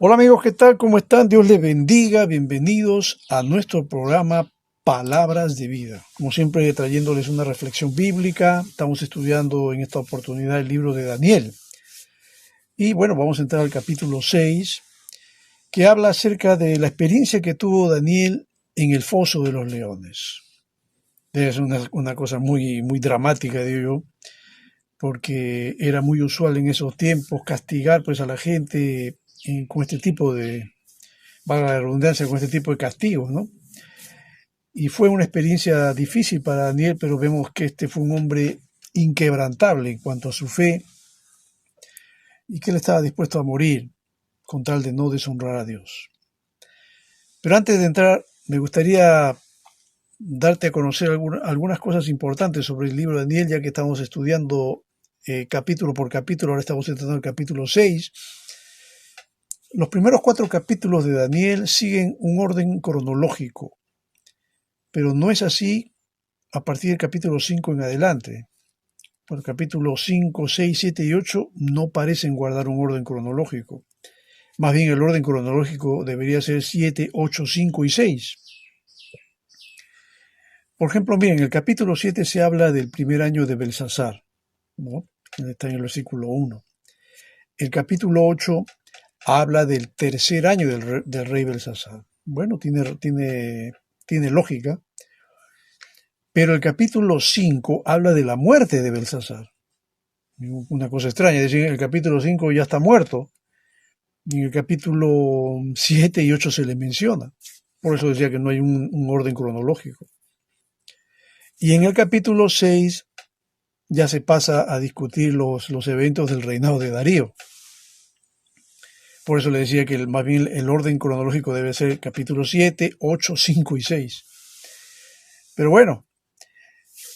Hola amigos, ¿qué tal? ¿Cómo están? Dios les bendiga. Bienvenidos a nuestro programa Palabras de Vida. Como siempre, trayéndoles una reflexión bíblica. Estamos estudiando en esta oportunidad el libro de Daniel. Y bueno, vamos a entrar al capítulo 6, que habla acerca de la experiencia que tuvo Daniel en el foso de los leones. Es una cosa muy dramática, digo yo, porque era muy usual en esos tiempos castigar pues a la gente con este tipo de, valga la redundancia, con este tipo de castigos, ¿no? Y fue una experiencia difícil para Daniel, pero vemos que este fue un hombre inquebrantable en cuanto a su fe y que él estaba dispuesto a morir con tal de no deshonrar a Dios. Pero antes de entrar, me gustaría darte a conocer algunas cosas importantes sobre el libro de Daniel, ya que estamos estudiando capítulo por capítulo. Ahora estamos entrando el capítulo 6. Los primeros 4 capítulos de Daniel siguen un orden cronológico, pero no es así a partir del capítulo 5 en adelante. Por capítulos 5, 6, 7 y 8 no parecen guardar un orden cronológico. Más bien el orden cronológico debería ser 7, 8, 5 y 6. Por ejemplo, miren, en el capítulo 7 se habla del primer año de Belsasar, ¿no? Está en el versículo 1. El capítulo 8 habla del tercer año del rey Belsasar. Bueno, tiene lógica. Pero el capítulo 5 habla de la muerte de Belsasar. Una cosa extraña, es decir, en el capítulo 5 ya está muerto, y en el capítulo 7 y 8 se le menciona. Por eso decía que no hay un orden cronológico. Y en el capítulo 6 ya se pasa a discutir los eventos del reinado de Darío. Por eso le decía que más bien el orden cronológico debe ser capítulo 7, 8, 5 y 6. Pero bueno,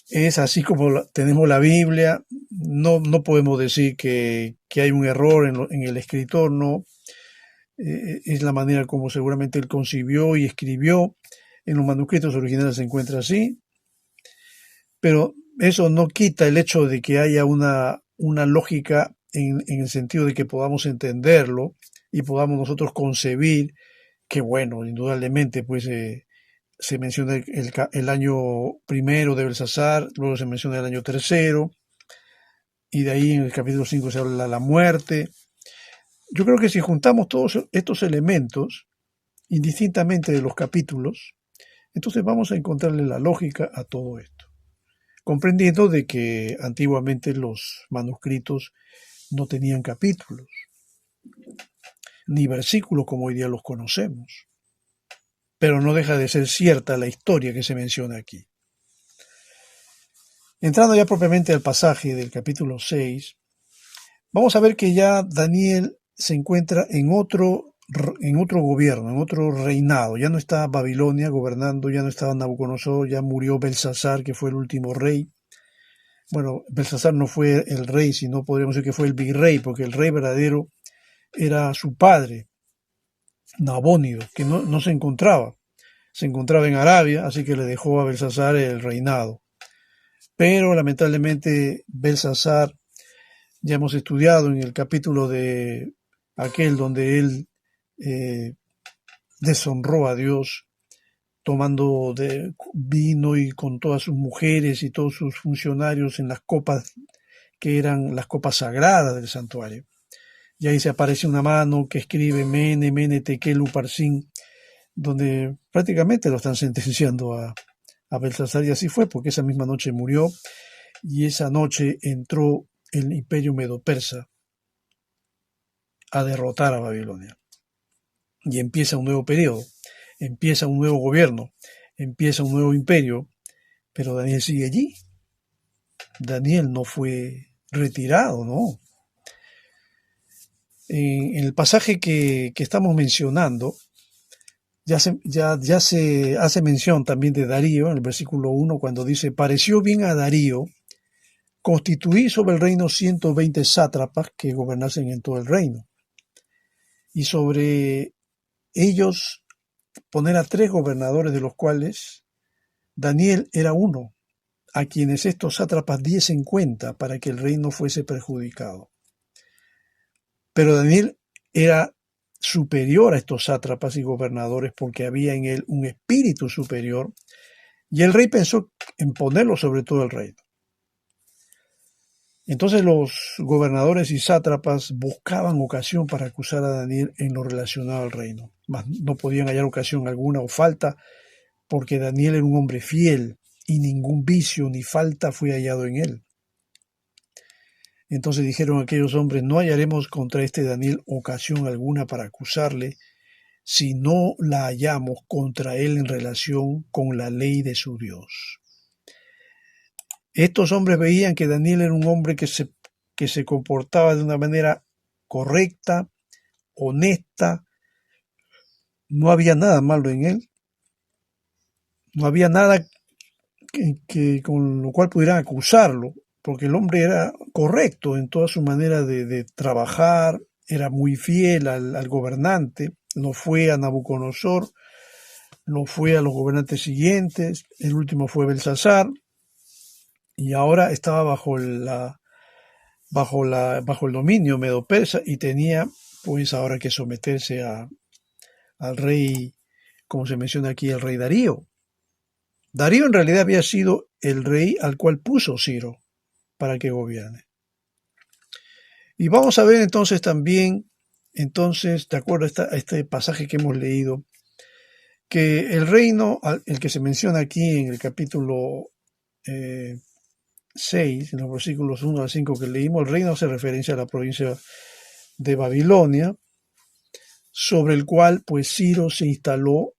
es así como tenemos la Biblia. No podemos decir que hay un error en el escritor, no. Es la manera como seguramente él concibió y escribió. En los manuscritos originales se encuentra así, pero eso no quita el hecho de que haya una lógica en el sentido de que podamos entenderlo y podamos nosotros concebir que, bueno, indudablemente, pues se menciona el año primero de Belsasar, luego se menciona el año tercero, y de ahí en el capítulo 5 se habla de la muerte. Yo creo que si juntamos todos estos elementos, indistintamente de los capítulos, entonces vamos a encontrarle la lógica a todo esto, comprendiendo de que antiguamente los manuscritos no tenían capítulos, ni versículos como hoy día los conocemos, pero no deja de ser cierta la historia que se menciona aquí. Entrando ya propiamente al pasaje del capítulo 6, vamos a ver que ya Daniel se encuentra en otro gobierno, en otro reinado. Ya no está Babilonia gobernando, ya no estaba Nabucodonosor, ya murió Belsasar, que fue el último rey. Bueno, Belsasar no fue el rey, sino podríamos decir que fue el virrey, porque el rey verdadero era su padre, Nabónido, que no se encontraba. Se encontraba en Arabia, así que le dejó a Belsasar el reinado. Pero lamentablemente Belsasar, ya hemos estudiado en el capítulo de aquel donde él eh, deshonró a Dios tomando de vino y con todas sus mujeres y todos sus funcionarios en las copas que eran las copas sagradas del santuario. Y ahí se aparece una mano que escribe Mene, Mene, Tekel, Uparsin, donde prácticamente lo están sentenciando a Belsasar, y así fue, porque esa misma noche murió, y esa noche entró el imperio medo-persa a derrotar a Babilonia. Y empieza un nuevo periodo, empieza un nuevo gobierno, empieza un nuevo imperio, pero Daniel sigue allí. Daniel no fue retirado, ¿no? En el pasaje que estamos mencionando, ya se hace mención también de Darío, en el versículo 1, cuando dice, pareció bien a Darío constituir sobre el reino 120 sátrapas que gobernasen en todo el reino, y sobre ellos poner a 3 gobernadores, de los cuales Daniel era uno, a quienes estos sátrapas diesen cuenta para que el reino fuese perjudicado. Pero Daniel era superior a estos sátrapas y gobernadores porque había en él un espíritu superior, y el rey pensó en ponerlo sobre todo el reino. Entonces los gobernadores y sátrapas buscaban ocasión para acusar a Daniel en lo relacionado al reino, mas no podían hallar ocasión alguna o falta, porque Daniel era un hombre fiel y ningún vicio ni falta fue hallado en él. Entonces dijeron aquellos hombres: no hallaremos contra este Daniel ocasión alguna para acusarle, si no la hallamos contra él en relación con la ley de su Dios. Estos hombres veían que Daniel era un hombre que se comportaba de una manera correcta, honesta, no había nada malo en él, no había nada con lo cual pudieran acusarlo, porque el hombre era correcto en toda su manera de trabajar, era muy fiel al gobernante, no fue a Nabucodonosor, no fue a los gobernantes siguientes, el último fue Belsasar, y ahora estaba bajo el dominio medo-persa y tenía pues ahora que someterse al rey, como se menciona aquí, el rey Darío. Darío en realidad había sido el rey al cual puso Ciro para que gobierne. Y vamos a ver entonces también, de acuerdo a este pasaje que hemos leído, que el reino, el que se menciona aquí en el capítulo 6, en los versículos 1 al 5 que leímos, el reino hace referencia a la provincia de Babilonia, sobre el cual pues Ciro instaló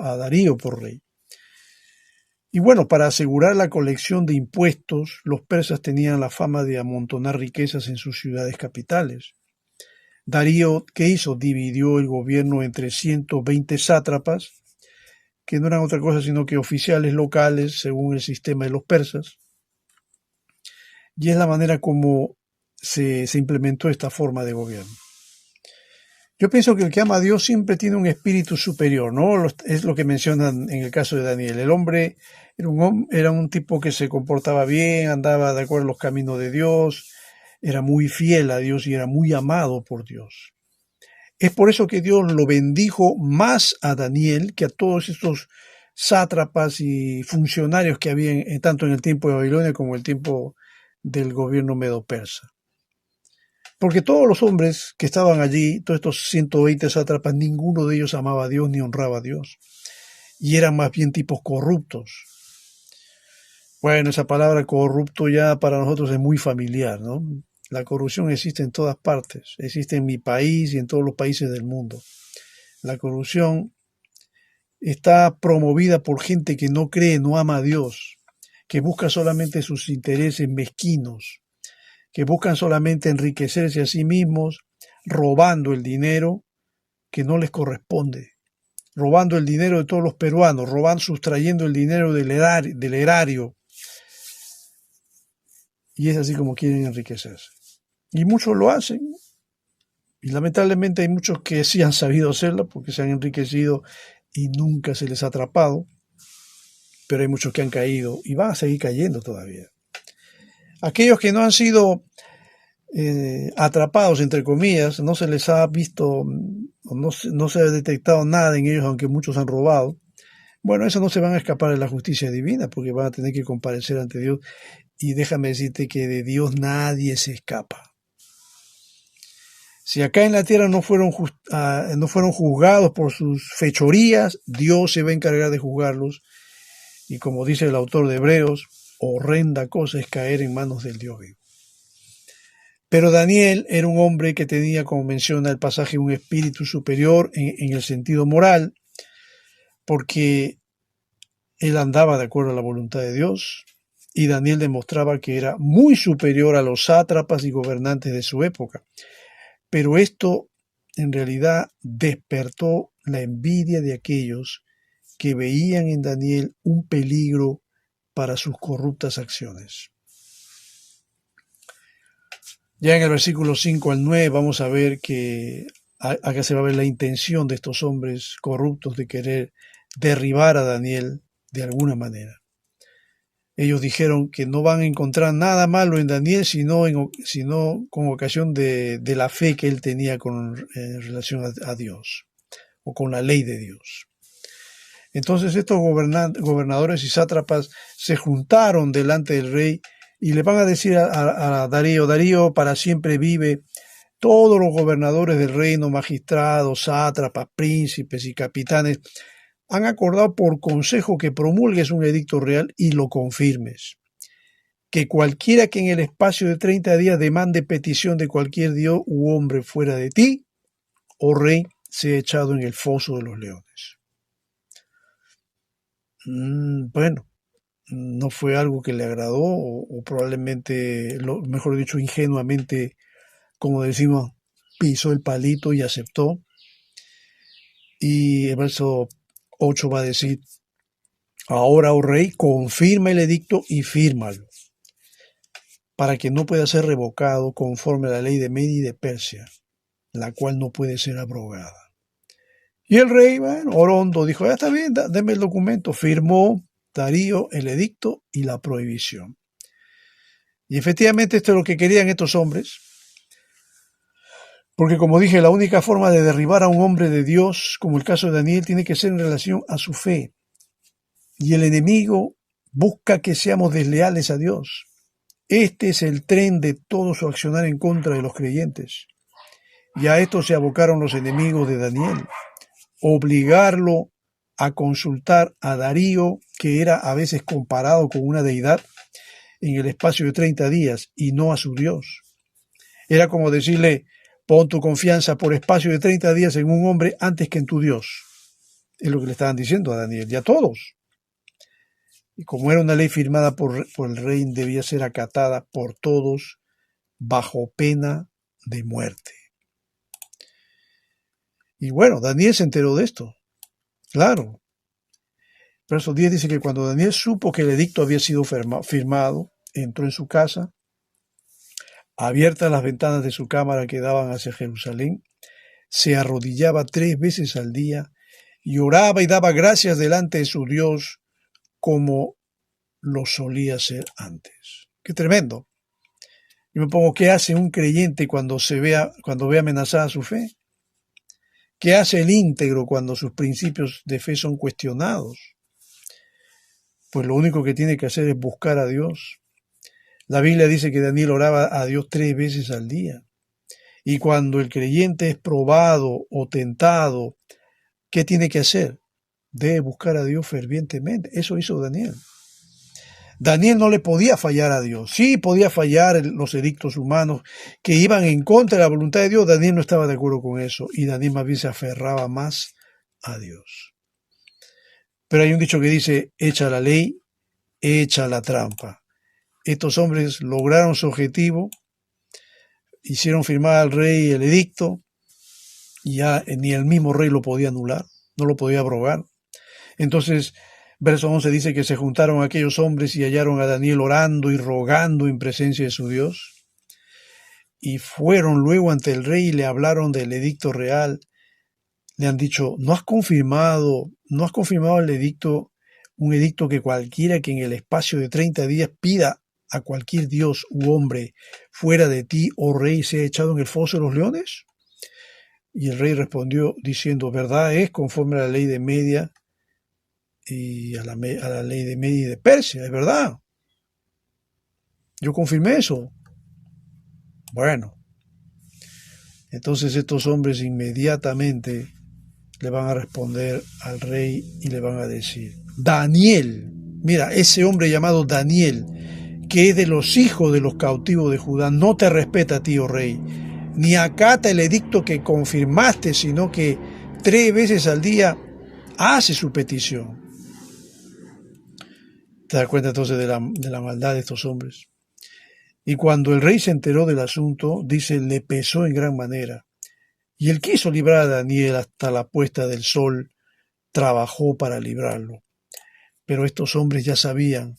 a Darío por rey. Y bueno, para asegurar la colección de impuestos, los persas tenían la fama de amontonar riquezas en sus ciudades capitales. Darío, ¿qué hizo? Dividió el gobierno entre 120 sátrapas, que no eran otra cosa sino que oficiales locales según el sistema de los persas. Y es la manera como se implementó esta forma de gobierno. Yo pienso que el que ama a Dios siempre tiene un espíritu superior, ¿no? Es lo que mencionan en el caso de Daniel. El hombre era un tipo que se comportaba bien, andaba de acuerdo a los caminos de Dios, era muy fiel a Dios y era muy amado por Dios. Es por eso que Dios lo bendijo más a Daniel que a todos estos sátrapas y funcionarios que había tanto en el tiempo de Babilonia como en el tiempo del gobierno medo-persa. Porque todos los hombres que estaban allí, todos estos 120 sátrapas, ninguno de ellos amaba a Dios ni honraba a Dios. Y eran más bien tipos corruptos. Bueno, esa palabra corrupto ya para nosotros es muy familiar, ¿no? La corrupción existe en todas partes, existe en mi país y en todos los países del mundo. La corrupción está promovida por gente que no cree, no ama a Dios, que busca solamente sus intereses mezquinos, que buscan solamente enriquecerse a sí mismos, robando el dinero que no les corresponde, robando el dinero de todos los peruanos, sustrayendo el dinero del erario. Y es así como quieren enriquecerse. Y muchos lo hacen. Y lamentablemente hay muchos que sí han sabido hacerlo porque se han enriquecido y nunca se les ha atrapado. Pero hay muchos que han caído y van a seguir cayendo todavía. Aquellos que no han sido atrapados, entre comillas, no se les ha visto, no se ha detectado nada en ellos, aunque muchos han robado. Bueno, esos no se van a escapar de la justicia divina porque van a tener que comparecer ante Dios. Y déjame decirte que de Dios nadie se escapa. Si acá en la tierra no fueron juzgados por sus fechorías, Dios se va a encargar de juzgarlos. Y como dice el autor de Hebreos, horrenda cosa es caer en manos del Dios vivo. Pero Daniel era un hombre que tenía, como menciona el pasaje, un espíritu superior en el sentido moral, porque él andaba de acuerdo a la voluntad de Dios, y Daniel demostraba que era muy superior a los sátrapas y gobernantes de su época. Pero esto en realidad despertó la envidia de aquellos que veían en Daniel un peligro para sus corruptas acciones. Ya en el versículo 5 al 9 vamos a ver que acá se va a ver la intención de estos hombres corruptos de querer derribar a Daniel de alguna manera. Ellos dijeron que no van a encontrar nada malo en Daniel, sino con ocasión de la fe que él tenía en relación a Dios, o con la ley de Dios. Entonces estos gobernadores y sátrapas se juntaron delante del rey y le van a decir a Darío: Darío para siempre vive. Todos los gobernadores del reino, magistrados, sátrapas, príncipes y capitanes, han acordado por consejo que promulgues un edicto real y lo confirmes. Que cualquiera que en el espacio de 30 días demande petición de cualquier dios u hombre fuera de ti, oh rey, sea echado en el foso de los leones. Bueno, no fue algo que le agradó, o probablemente, mejor dicho, ingenuamente, como decimos, pisó el palito y aceptó. Y el verso 8 va a decir: ahora, oh rey, confirma el edicto y fírmalo, para que no pueda ser revocado conforme a la ley de Media y de Persia, la cual no puede ser abrogada. Y el rey, bueno, Orondo, dijo: está bien, deme el documento. Firmó Darío el edicto y la prohibición. Y efectivamente esto es lo que querían estos hombres, porque como dije, la única forma de derribar a un hombre de Dios, como el caso de Daniel, tiene que ser en relación a su fe. Y el enemigo busca que seamos desleales a Dios. Este es el tren de todo su accionar en contra de los creyentes. Y a esto se abocaron los enemigos de Daniel: obligarlo a consultar a Darío, que era a veces comparado con una deidad, en el espacio de 30 días, y no a su Dios. Era como decirle: pon tu confianza por espacio de 30 días en un hombre antes que en tu Dios. Es lo que le estaban diciendo a Daniel y a todos. Y como era una ley firmada por el rey, debía ser acatada por todos bajo pena de muerte. Y bueno, Daniel se enteró de esto. Claro. Verso 10 dice que cuando Daniel supo que el edicto había sido firmado, entró en su casa, abiertas las ventanas de su cámara que daban hacia Jerusalén, se arrodillaba 3 veces al día y oraba y daba gracias delante de su Dios como lo solía hacer antes. ¡Qué tremendo! Yo me pongo: ¿qué hace un creyente cuando ve amenazada su fe? ¿Qué hace el íntegro cuando sus principios de fe son cuestionados? Pues lo único que tiene que hacer es buscar a Dios. La Biblia dice que Daniel oraba a Dios 3 veces al día. Y cuando el creyente es probado o tentado, ¿qué tiene que hacer? Debe buscar a Dios fervientemente. Eso hizo Daniel. Daniel no le podía fallar a Dios. Sí podía fallar los edictos humanos que iban en contra de la voluntad de Dios. Daniel no estaba de acuerdo con eso, y Daniel más bien se aferraba más a Dios. Pero hay un dicho que dice: echa la ley, echa la trampa. Estos hombres lograron su objetivo, hicieron firmar al rey el edicto, y ya ni el mismo rey lo podía anular, no lo podía abrogar. Entonces, verso 11 dice que se juntaron aquellos hombres y hallaron a Daniel orando y rogando en presencia de su Dios. Y fueron luego ante el rey y le hablaron del edicto real. Le han dicho: ¿no has confirmado el edicto, un edicto que cualquiera que en el espacio de 30 días pida a cualquier dios u hombre fuera de ti, oh rey, sea echado en el foso de los leones? Y el rey respondió diciendo: verdad es, conforme a la ley de Media y a la ley de Media y de Persia, es verdad. Yo confirmé eso. Bueno, entonces estos hombres inmediatamente le van a responder al rey y le van a decir: Daniel, mira, ese hombre llamado Daniel, que es de los hijos de los cautivos de Judá, no te respeta a ti, oh rey, ni acata el edicto que confirmaste, sino que 3 veces al día hace su petición. ¿Te das cuenta entonces de la maldad de estos hombres? Y cuando el rey se enteró del asunto, dice, le pesó en gran manera. Y él quiso librar a Daniel hasta la puesta del sol, trabajó para librarlo. Pero estos hombres ya sabían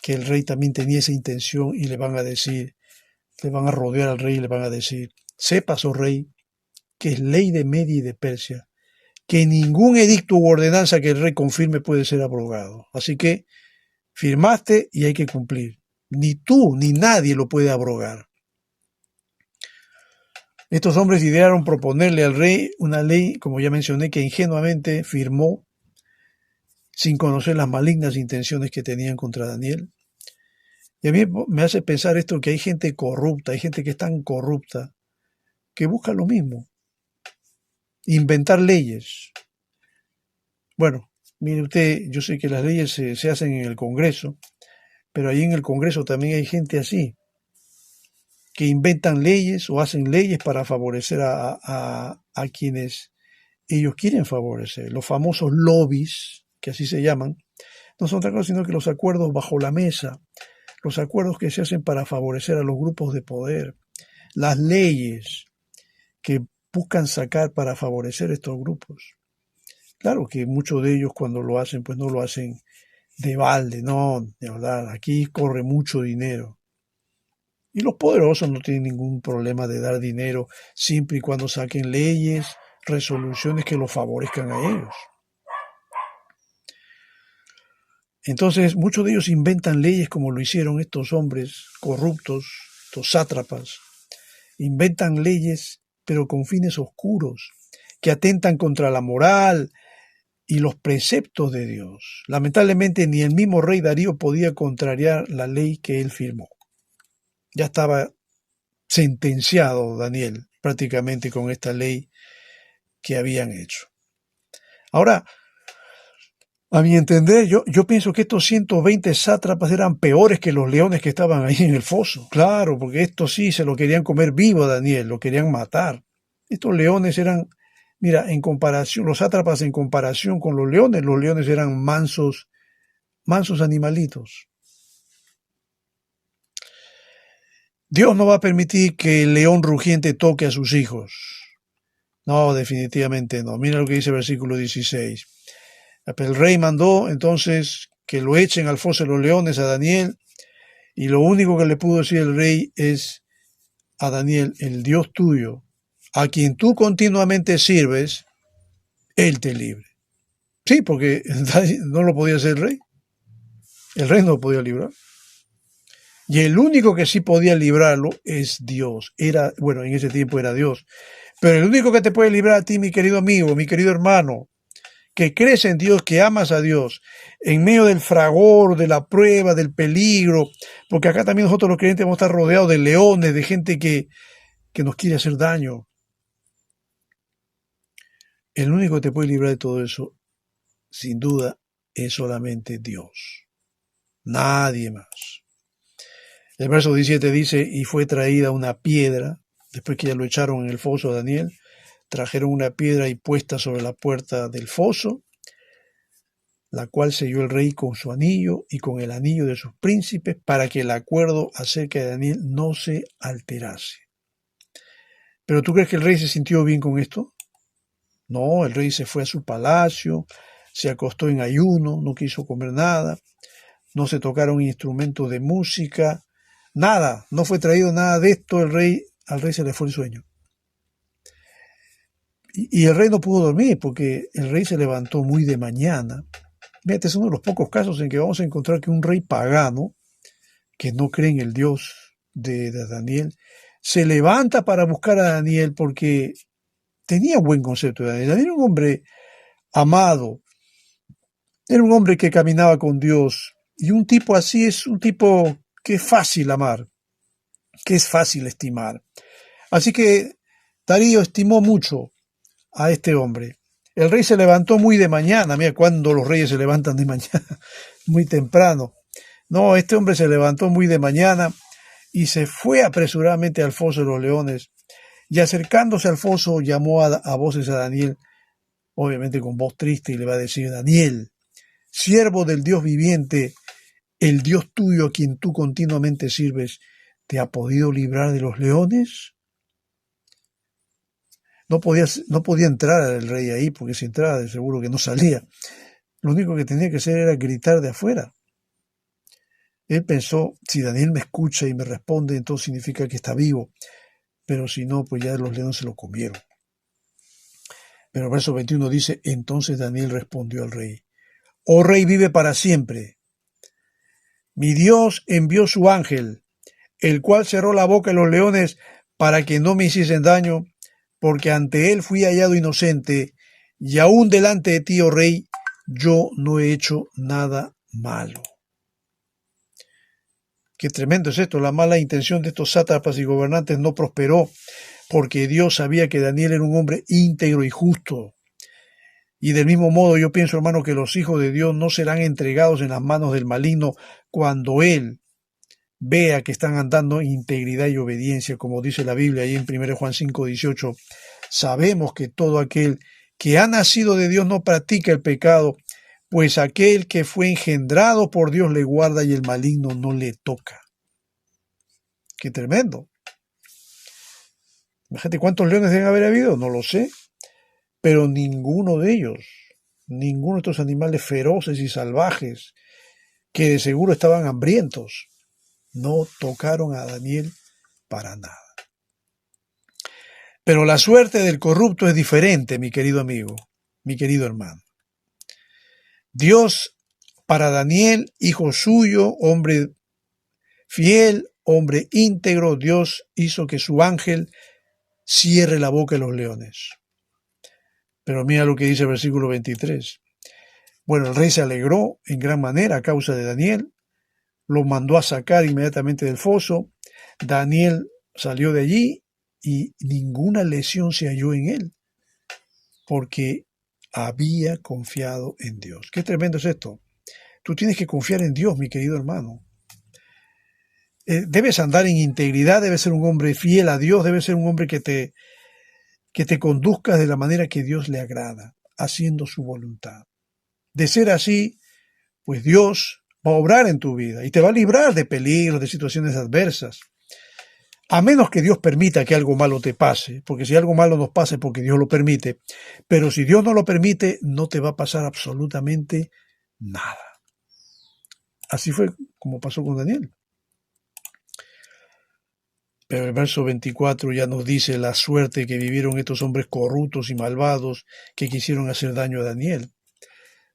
que el rey también tenía esa intención, y le van a decir, le van a rodear al rey y le van a decir: sepas, oh rey, que es ley de Media y de Persia, que ningún edicto u ordenanza que el rey confirme puede ser abrogado. Así que Firmaste y hay que cumplir. Ni tú ni nadie lo puede abrogar. Estos hombres idearon proponerle al rey una ley, como ya mencioné, que ingenuamente firmó sin conocer las malignas intenciones que tenían contra Daniel. Y a mí me hace pensar esto, que hay gente corrupta, hay gente que es tan corrupta, que busca lo mismo, inventar leyes. Bueno, mire usted, yo sé que las leyes se hacen en el Congreso, pero ahí en el Congreso también hay gente así, que inventan leyes o hacen leyes para favorecer a quienes ellos quieren favorecer. Los famosos lobbies, que así se llaman, no son otra cosa sino que los acuerdos bajo la mesa, los acuerdos que se hacen para favorecer a los grupos de poder, las leyes que buscan sacar para favorecer estos grupos. Claro que muchos de ellos cuando lo hacen, pues no lo hacen de balde, no, de verdad, aquí corre mucho dinero. Y los poderosos no tienen ningún problema de dar dinero siempre y cuando saquen leyes, resoluciones que los favorezcan a ellos. Entonces, muchos de ellos inventan leyes como lo hicieron estos hombres corruptos, estos sátrapas. Inventan leyes, pero con fines oscuros, que atentan contra la moral y los preceptos de Dios. Lamentablemente, ni el mismo rey Darío podía contrariar la ley que él firmó. Ya estaba sentenciado Daniel prácticamente con esta ley que habían hecho. Ahora, a mi entender, yo pienso que estos 120 sátrapas eran peores que los leones que estaban ahí en el foso. Claro, porque estos sí se lo querían comer vivo a Daniel, lo querían matar. Estos leones eran, mira, en comparación, los sátrapas en comparación con los leones eran mansos animalitos. Dios no va a permitir que el león rugiente toque a sus hijos. No, definitivamente no. Mira lo que dice el versículo 16. El rey mandó entonces que lo echen al foso de los leones a Daniel, y lo único que le pudo decir el rey es a Daniel: el Dios tuyo, a quien tú continuamente sirves, él te libre. Sí, porque no lo podía hacer el rey no lo podía librar. Y el único que sí podía librarlo es Dios. Bueno, en ese tiempo era Dios. Pero el único que te puede librar a ti, mi querido amigo, mi querido hermano, que crees en Dios, que amas a Dios, en medio del fragor, de la prueba, del peligro, porque acá también nosotros los creyentes vamos a estar rodeados de leones, de gente que nos quiere hacer daño. El único que te puede librar de todo eso, sin duda, es solamente Dios. Nadie más. El verso 17 dice: y fue traída una piedra, después que ya lo echaron en el foso a Daniel, trajeron una piedra y puesta sobre la puerta del foso, la cual selló el rey con su anillo y con el anillo de sus príncipes, para que el acuerdo acerca de Daniel no se alterase. ¿Pero tú crees que el rey se sintió bien con esto? No, el rey se fue a su palacio, se acostó en ayuno, no quiso comer nada, no se tocaron instrumentos de música, nada, no fue traído nada de esto. Al rey se le fue el sueño. Y el rey no pudo dormir porque el rey se levantó muy de mañana. Fíjate, es uno de los pocos casos en que vamos a encontrar que un rey pagano, que no cree en el Dios de Daniel, se levanta para buscar a Daniel porque tenía buen concepto de Daniel. Daniel era un hombre amado, era un hombre que caminaba con Dios, y un tipo así es un tipo que es fácil amar, que es fácil estimar. Así que Darío estimó mucho a este hombre. El rey se levantó muy de mañana. Mira cuando los reyes se levantan de mañana, muy temprano. No, este hombre se levantó muy de mañana y se fue apresuradamente al foso de los leones, y acercándose al foso llamó a voces a Daniel, obviamente con voz triste, y le va a decir: Daniel, siervo del Dios viviente, el Dios tuyo a quien tú continuamente sirves, ¿te ha podido librar de los leones? No podía entrar el rey ahí, porque si entraba de seguro que no salía. Lo único que tenía que hacer era gritar de afuera. Él pensó: si Daniel me escucha y me responde, entonces significa que está vivo. Pero si no, pues ya los leones se lo comieron. Pero el verso 21 dice: entonces Daniel respondió al rey: oh rey, vive para siempre. Mi Dios envió su ángel, el cual cerró la boca de los leones para que no me hiciesen daño, porque ante él fui hallado inocente, y aún delante de ti, oh rey, yo no he hecho nada malo. Qué tremendo es esto. La mala intención de estos sátrapas y gobernantes no prosperó, porque Dios sabía que Daniel era un hombre íntegro y justo. Y del mismo modo yo pienso, hermano, que los hijos de Dios no serán entregados en las manos del maligno cuando él vea que están andando en integridad y obediencia, como dice la Biblia ahí en 1 Juan 5:18. Sabemos que todo aquel que ha nacido de Dios no practica el pecado, pues aquel que fue engendrado por Dios le guarda y el maligno no le toca. ¡Qué tremendo! Imagínate cuántos leones deben haber habido, no lo sé, pero ninguno de ellos, ninguno de estos animales feroces y salvajes, que de seguro estaban hambrientos, no tocaron a Daniel para nada. Pero la suerte del corrupto es diferente, mi querido amigo, mi querido hermano. Dios, para Daniel, hijo suyo, hombre fiel, hombre íntegro, Dios hizo que su ángel cierre la boca de los leones. Pero mira lo que dice el versículo 23. Bueno, el rey se alegró en gran manera a causa de Daniel, lo mandó a sacar inmediatamente del foso. Daniel salió de allí y ninguna lesión se halló en él, porque había confiado en Dios. Qué tremendo es esto. Tú tienes que confiar en Dios, mi querido hermano. Debes andar en integridad, debes ser un hombre fiel a Dios, debes ser un hombre que te conduzca de la manera que Dios le agrada, haciendo su voluntad. De ser así, pues Dios va a obrar en tu vida y te va a librar de peligros, de situaciones adversas. A menos que Dios permita que algo malo te pase, porque si algo malo nos pasa es porque Dios lo permite, pero si Dios no lo permite, no te va a pasar absolutamente nada. Así fue como pasó con Daniel. Pero el verso 24 ya nos dice la suerte que vivieron estos hombres corruptos y malvados que quisieron hacer daño a Daniel.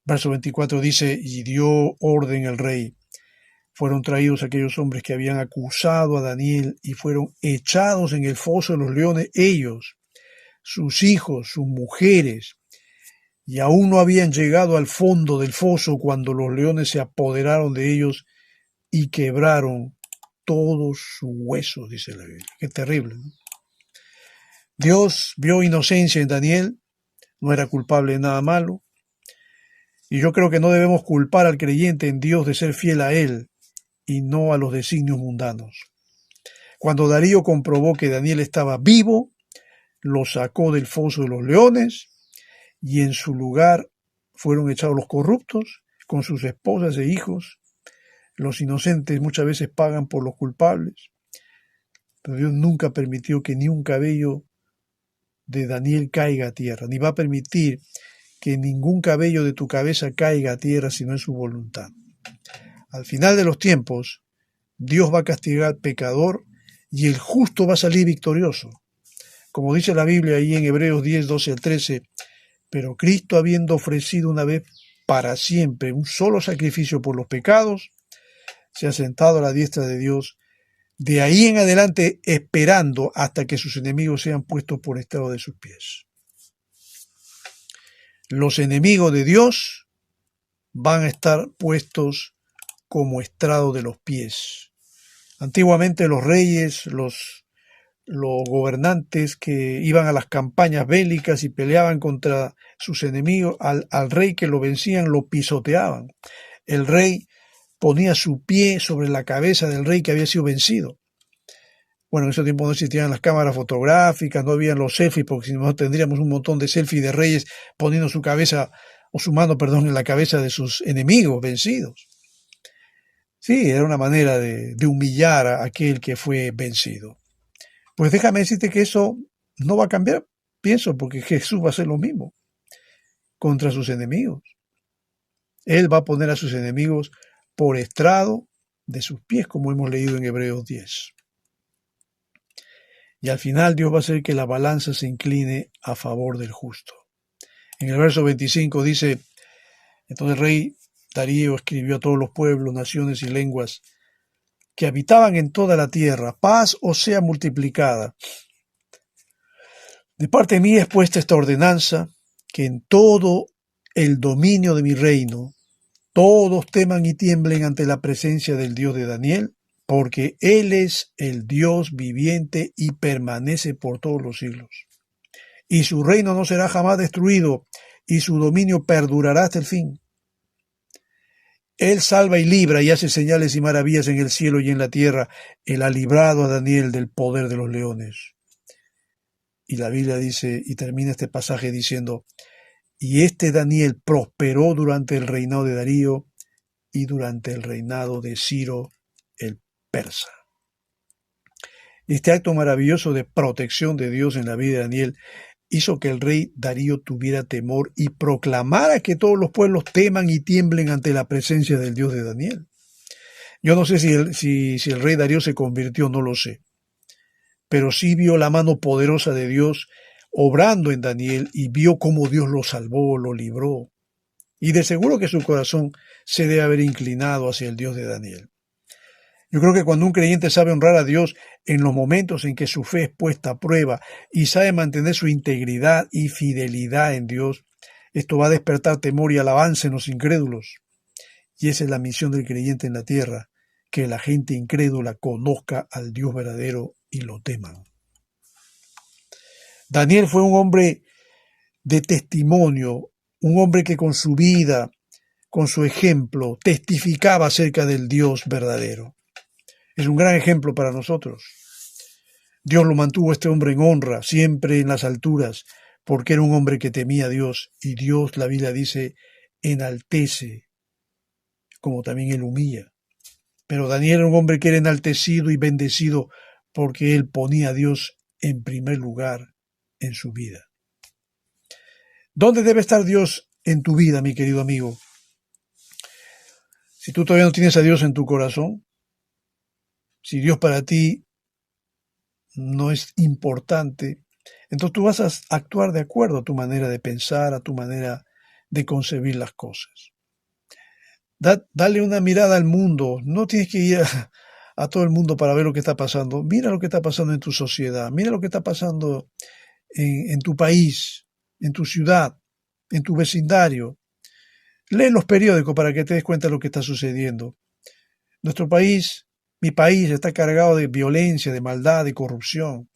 Verso 24 dice, y dio orden el rey. Fueron traídos aquellos hombres que habían acusado a Daniel y fueron echados en el foso de los leones, ellos, sus hijos, sus mujeres, y aún no habían llegado al fondo del foso cuando los leones se apoderaron de ellos y quebraron todos sus huesos, dice la Biblia. Qué terrible, ¿no? Dios vio inocencia en Daniel, no era culpable de nada malo, y yo creo que no debemos culpar al creyente en Dios de ser fiel a Él y no a los designios mundanos. Cuando Darío comprobó que Daniel estaba vivo, lo sacó del foso de los leones y en su lugar fueron echados los corruptos con sus esposas e hijos. Los inocentes muchas veces pagan por los culpables, pero Dios nunca permitió que ni un cabello de Daniel caiga a tierra, ni va a permitir que ningún cabello de tu cabeza caiga a tierra si no es su voluntad. Al final de los tiempos, Dios va a castigar al pecador y el justo va a salir victorioso. Como dice la Biblia ahí en Hebreos 10, 12 al 13, pero Cristo habiendo ofrecido una vez para siempre un solo sacrificio por los pecados, se ha sentado a la diestra de Dios, de ahí en adelante esperando hasta que sus enemigos sean puestos por estrado de sus pies. Los enemigos de Dios van a estar puestos como estrado de los pies. Antiguamente los reyes, los gobernantes que iban a las campañas bélicas y peleaban contra sus enemigos, al rey que lo vencían lo pisoteaban. El rey ponía su pie sobre la cabeza del rey que había sido vencido. Bueno, en ese tiempo no existían las cámaras fotográficas, no habían los selfies, porque si no tendríamos un montón de selfies de reyes poniendo su cabeza, o su mano, perdón, en la cabeza de sus enemigos vencidos. Sí, era una manera de humillar a aquel que fue vencido. Pues déjame decirte que eso no va a cambiar, pienso, porque Jesús va a hacer lo mismo contra sus enemigos. Él va a poner a sus enemigos por estrado de sus pies, como hemos leído en Hebreos 10. Y al final Dios va a hacer que la balanza se incline a favor del justo. En el verso 25 dice, entonces el rey Darío escribió a todos los pueblos, naciones y lenguas que habitaban en toda la tierra: paz os sea multiplicada. De parte mía es puesta esta ordenanza, que en todo el dominio de mi reino todos teman y tiemblen ante la presencia del Dios de Daniel, porque Él es el Dios viviente y permanece por todos los siglos. Y su reino no será jamás destruido, y su dominio perdurará hasta el fin. Él salva y libra y hace señales y maravillas en el cielo y en la tierra. Él ha librado a Daniel del poder de los leones. Y la Biblia dice, y termina este pasaje diciendo, y este Daniel prosperó durante el reinado de Darío y durante el reinado de Ciro el persa. Este acto maravilloso de protección de Dios en la vida de Daniel hizo que el rey Darío tuviera temor y proclamara que todos los pueblos teman y tiemblen ante la presencia del Dios de Daniel. Yo no sé si el rey Darío se convirtió, no lo sé, pero sí vio la mano poderosa de Dios obrando en Daniel y vio cómo Dios lo salvó, lo libró. Y de seguro que su corazón se debe haber inclinado hacia el Dios de Daniel. Yo creo que cuando un creyente sabe honrar a Dios en los momentos en que su fe es puesta a prueba y sabe mantener su integridad y fidelidad en Dios, esto va a despertar temor y alabanza en los incrédulos. Y esa es la misión del creyente en la tierra, que la gente incrédula conozca al Dios verdadero y lo teman. Daniel fue un hombre de testimonio, un hombre que con su vida, con su ejemplo, testificaba acerca del Dios verdadero. Es un gran ejemplo para nosotros. Dios lo mantuvo a este hombre en honra, siempre en las alturas, porque era un hombre que temía a Dios, y Dios, la Biblia dice, enaltece, como también él humilla. Pero Daniel era un hombre que era enaltecido y bendecido porque él ponía a Dios en primer lugar en su vida. ¿Dónde debe estar Dios en tu vida, mi querido amigo? Si tú todavía no tienes a Dios en tu corazón, si Dios para ti no es importante, entonces tú vas a actuar de acuerdo a tu manera de pensar, a tu manera de concebir las cosas. Dale una mirada al mundo. No tienes que ir a todo el mundo para ver lo que está pasando. Mira lo que está pasando en tu sociedad. Mira lo que está pasando en tu país, en tu ciudad, en tu vecindario. Lee los periódicos para que te des cuenta de lo que está sucediendo. Nuestro país, mi país, está cargado de violencia, de maldad, de corrupción.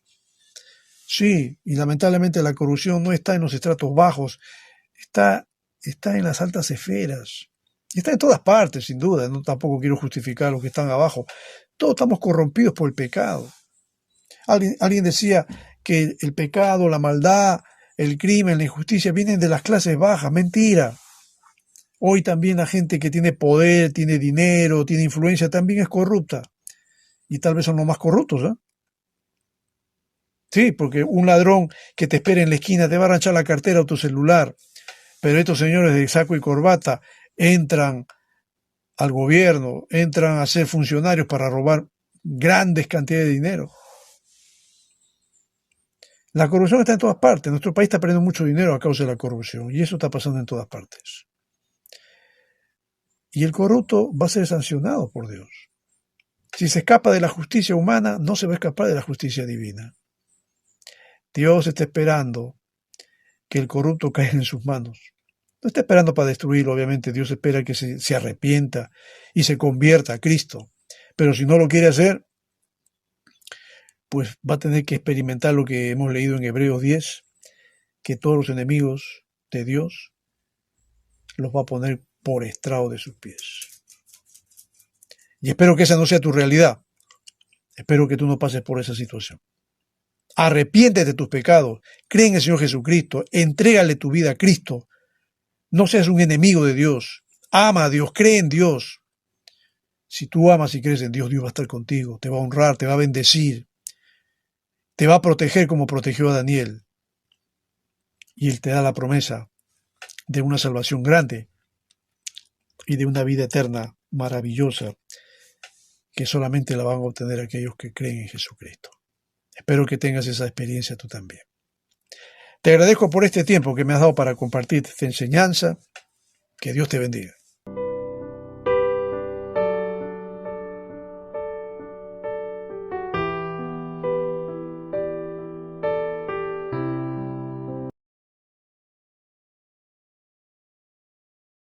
Sí, y lamentablemente la corrupción no está en los estratos bajos, está en las altas esferas. Está en todas partes, sin duda. No, tampoco quiero justificar a los que están abajo. Todos estamos corrompidos por el pecado. Alguien decía que el pecado, la maldad, el crimen, la injusticia vienen de las clases bajas. Mentira. Hoy también la gente que tiene poder, tiene dinero, tiene influencia, también es corrupta. Y tal vez son los más corruptos, ¿eh? Sí, porque un ladrón que te espera en la esquina te va a arranchar la cartera o tu celular. Pero estos señores de saco y corbata entran al gobierno, entran a ser funcionarios para robar grandes cantidades de dinero. La corrupción está en todas partes. Nuestro país está perdiendo mucho dinero a causa de la corrupción y eso está pasando en todas partes. Y el corrupto va a ser sancionado por Dios. Si se escapa de la justicia humana, no se va a escapar de la justicia divina. Dios está esperando que el corrupto caiga en sus manos. No está esperando para destruirlo, obviamente. Dios espera que se arrepienta y se convierta a Cristo. Pero si no lo quiere hacer, pues va a tener que experimentar lo que hemos leído en Hebreos 10, que todos los enemigos de Dios los va a poner por estrado de sus pies. Y espero que esa no sea tu realidad. Espero que tú no pases por esa situación. Arrepiéntete de tus pecados, cree en el Señor Jesucristo, entrégale tu vida a Cristo. No seas un enemigo de Dios. Ama a Dios, cree en Dios. Si tú amas y crees en Dios, Dios va a estar contigo, te va a honrar, te va a bendecir, te va a proteger como protegió a Daniel. Y Él te da la promesa de una salvación grande y de una vida eterna maravillosa que solamente la van a obtener aquellos que creen en Jesucristo. Espero que tengas esa experiencia tú también. Te agradezco por este tiempo que me has dado para compartir esta enseñanza. Que Dios te bendiga.